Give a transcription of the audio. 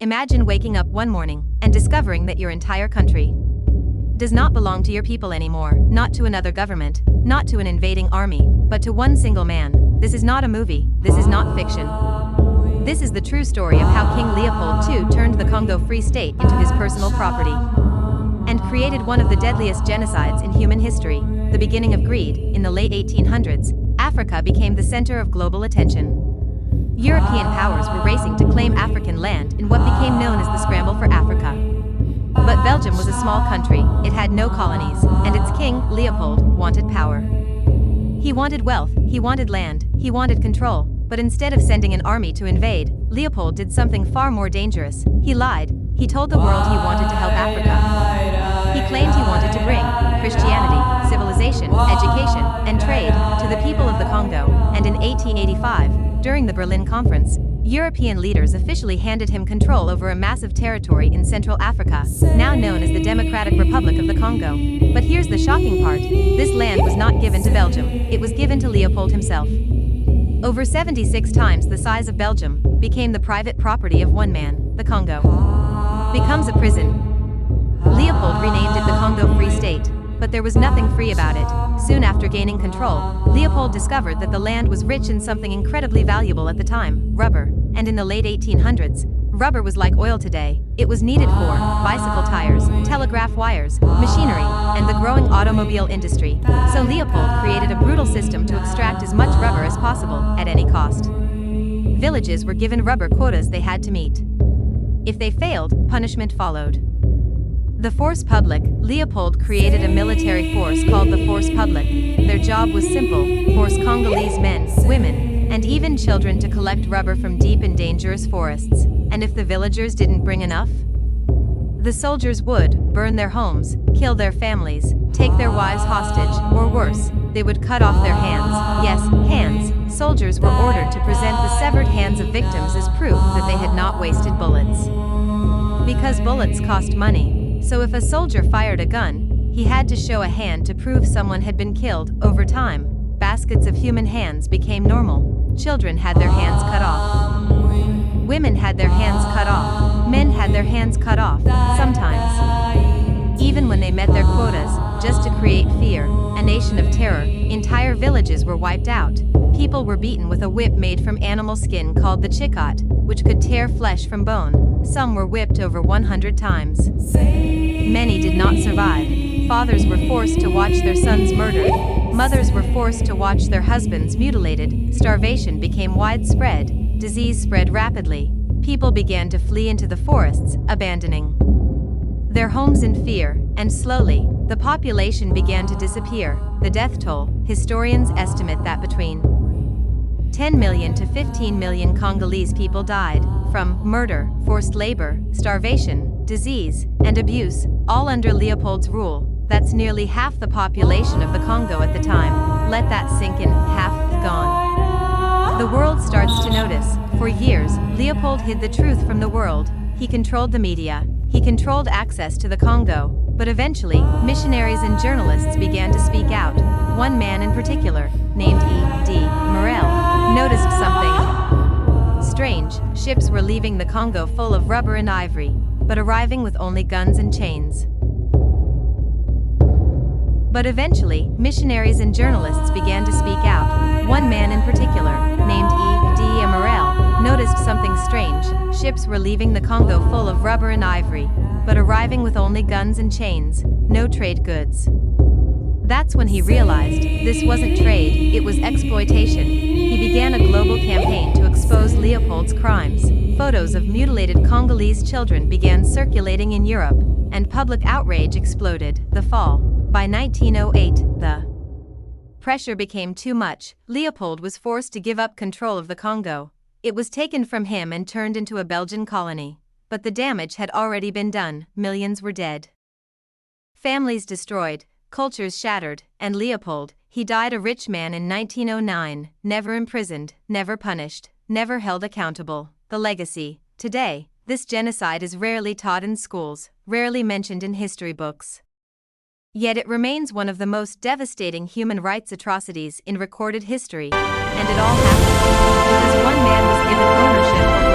Imagine waking up one morning and discovering that your entire country does not belong to your people anymore, not to another government, not to an invading army, but to one single man. This is not a movie, this is not fiction. This is the true story of how King Leopold II turned the Congo Free State into his personal property and created one of the deadliest genocides in human history. The beginning of greed. In the late 1800s, Africa became the center of global attention. European powers were racing to claim African land in what became known as the Scramble for Africa. But Belgium was a small country, it had no colonies, and its king, Leopold, wanted power. He wanted wealth, he wanted land, he wanted control, but instead of sending an army to invade, Leopold did something far more dangerous. He lied. He told the world he wanted to help Africa. He claimed he wanted to bring Christianity, civilization, education, and trade to the people of the Congo, and in 1885, during the Berlin Conference, European leaders officially handed him control over a massive territory in Central Africa, now known as the Democratic Republic of the Congo. But here's the shocking part. This land was not given to Belgium, it was given to Leopold himself. Over 76 times the size of Belgium became the private property of one man. The Congo becomes a prison. Leopold renamed it the Congo Free State, but there was nothing free about it. Soon after gaining control, Leopold discovered that the land was rich in something incredibly valuable at the time, rubber. And in the late 1800s, rubber was like oil today. It was needed for bicycle tires, telegraph wires, machinery, and the growing automobile industry. So Leopold created a brutal system to extract as much rubber as possible, at any cost. Villages were given rubber quotas they had to meet. If they failed, punishment followed. The Force Publique. Leopold created a military force called the Force Publique. Their job was simple: force Congolese men, women, and even children to collect rubber from deep and dangerous forests. And if the villagers didn't bring enough, the soldiers would burn their homes, kill their families, take their wives hostage, or worse, they would cut off their hands. Yes, hands. Soldiers were ordered to present the severed hands of victims as proof that they had not wasted bullets. Because bullets cost money. So if a soldier fired a gun, he had to show a hand to prove someone had been killed. Over time, baskets of human hands became normal. Children had their hands cut off. Women had their hands cut off. Men had their hands cut off, sometimes. Even when they met their quotas, just to create fear, a nation of terror, entire villages were wiped out. People were beaten with a whip made from animal skin called the chicot, which could tear flesh from bone. Some were whipped over 100 times. Many did not survive. Fathers were forced to watch their sons murdered. Mothers were forced to watch their husbands mutilated. Starvation became widespread. Disease spread rapidly. People began to flee into the forests, abandoning their homes in fear, and slowly, the population began to disappear. The death toll, historians estimate that between 10 million to 15 million Congolese people died from murder, forced labor, starvation, disease, and abuse, all under Leopold's rule. That's nearly half the population of the Congo at the time. Let that sink in. Half gone. The world starts to notice. For years, Leopold hid the truth from the world. He controlled the media. He controlled access to the Congo. But eventually, missionaries and journalists began to speak out. One man in particular, named E.D. Morel, noticed something strange. Ships were leaving the Congo full of rubber and ivory, but arriving with only guns and chains. But eventually, missionaries and journalists began to speak out. One man in particular, named E.D. Morel, noticed something strange. Ships were leaving the Congo full of rubber and ivory, but arriving with only guns and chains, no trade goods. That's when he realized this wasn't trade, it was exploitation. He began a global campaign to expose Leopold's crimes. Photos of mutilated Congolese children began circulating in Europe, and public outrage exploded. The fall. By 1908, the pressure became too much. Leopold was forced to give up control of the Congo. It was taken from him and turned into a Belgian colony. But the damage had already been done. Millions were dead. Families destroyed, cultures shattered, and Leopold, he died a rich man in 1909, never imprisoned, never punished, never held accountable. The legacy. Today, this genocide is rarely taught in schools, rarely mentioned in history books. Yet it remains one of the most devastating human rights atrocities in recorded history, and it all happened because one man was given ownership over